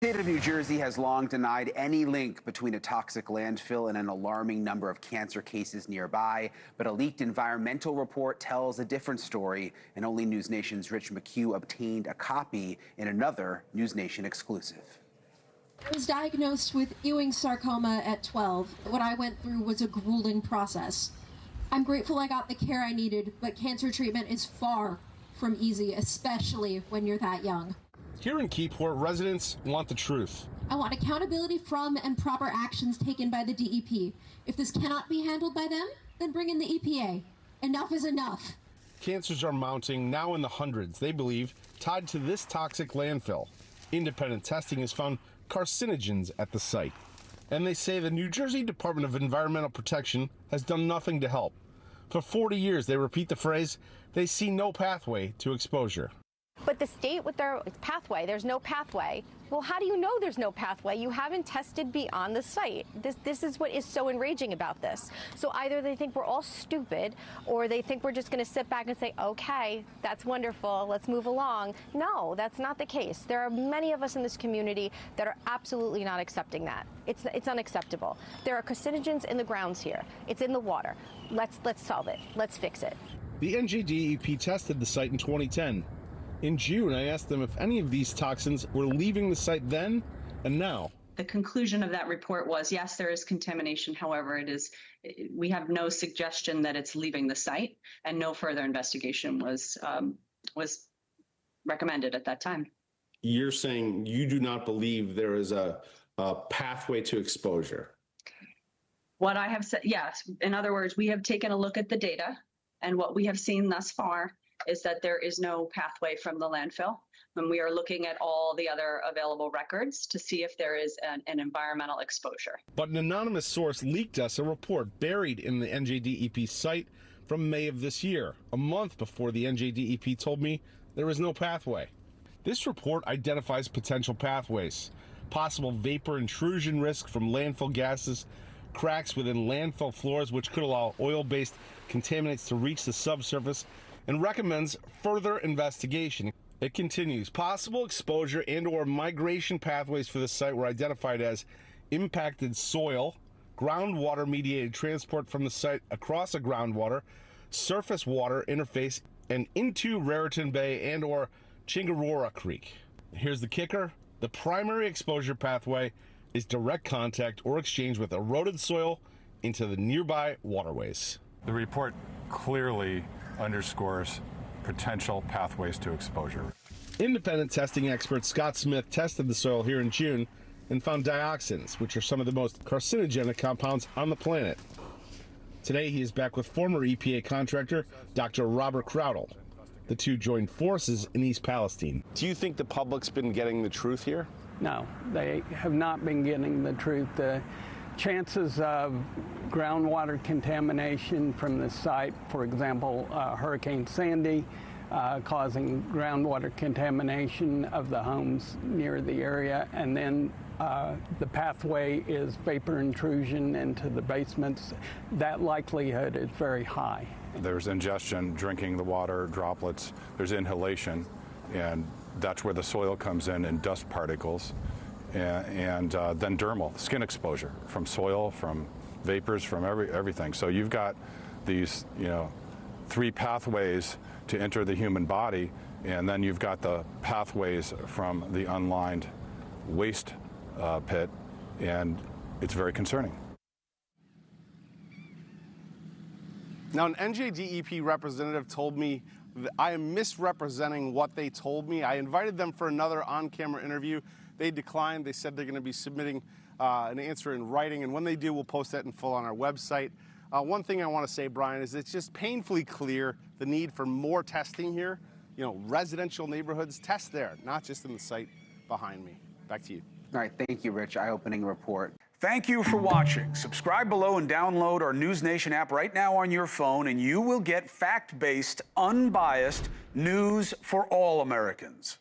The state of New Jersey has long denied any link between a toxic landfill and an alarming number of cancer cases nearby, but a leaked environmental report tells a different story, and only News Nation's Rich McHugh obtained a copy in another News Nation exclusive. I was diagnosed with Ewing sarcoma at 12. What I went through was a grueling process. I'm grateful I got the care I needed, but cancer treatment is far from easy, especially when you're that young. Here in Keyport, residents want the truth. I want accountability from and proper actions taken by the DEP. If this cannot be handled by them, then bring in the EPA. Enough is enough. Cancers are mounting, now in the hundreds, they believe, tied to this toxic landfill. Independent testing has found carcinogens at the site. And they say the New Jersey Department of Environmental Protection has done nothing to help. For 40 years, they repeat the phrase, they see no pathway to exposure. But the state with their pathway, there's no pathway. Well, how do you know there's no pathway? You haven't tested beyond the site. This is what is so enraging about this. So either they think we're all stupid, or they think we're just going to sit back and say, okay, that's wonderful, let's move along. No, that's not the case. There are many of us in this community that are absolutely not accepting that. It's unacceptable. There are carcinogens in the grounds here. It's in the water. Let's solve it. Let's fix it. The NJDEP tested the site in 2010. In June, I asked them if any of these toxins were leaving the site then and now. The conclusion of that report was, yes, there is contamination. However, we have no suggestion that it's leaving the site, and no further investigation was recommended at that time. You're saying you do not believe there is a pathway to exposure? What I have said, yes. In other words, we have taken a look at the data, and what we have seen thus far is that there is no pathway from the landfill. And we are looking at all the other available records to see if there is an environmental exposure. But an anonymous source leaked us a report buried in the NJDEP site from May of this year, a month before the NJDEP told me there is no pathway. This report identifies potential pathways, possible vapor intrusion risk from landfill gases, cracks within landfill floors which could allow oil-based contaminants to reach the subsurface, and recommends further investigation. It continues, possible exposure and or migration pathways for the site were identified as impacted soil, groundwater mediated transport from the site across a groundwater, surface water interface, and into Raritan Bay and or Chingarora Creek. Here's the kicker, the primary exposure pathway is direct contact or exchange with eroded soil into the nearby waterways. The report clearly underscores potential pathways to exposure. Independent testing expert Scott Smith tested the soil here in June and found dioxins, which are some of the most carcinogenic compounds on the planet. Today, he is back with former EPA contractor Dr. Robert Crowdell. The two joined forces in East Palestine. Do you think the public's been getting the truth here? No, they have not been getting the truth. The chances of groundwater contamination from the site, for example, Hurricane Sandy, causing groundwater contamination of the homes near the area, and then the pathway is vapor intrusion into the basements. That likelihood is very high. There's ingestion, drinking the water, droplets, there's inhalation, and that's where the soil comes in and dust particles. And then dermal, skin exposure from soil, from vapors, from everything. So you've got these, three pathways to enter the human body, and then you've got the pathways from the unlined waste pit, and it's very concerning. Now, an NJDEP representative told me that I am misrepresenting what they told me. I invited them for another on-camera interview. They declined. They said they're going to be submitting an answer in writing, and when they do, we'll post that in full on our website. One thing I want to say, Brian, is it's just painfully clear the need for more testing here. Residential neighborhoods, test there, not just in the site behind me. Back to you. All right, thank you, Rich. Eye-opening report. Thank you for watching. Subscribe below and download our News Nation app right now on your phone, and you will get fact-based, unbiased news for all Americans.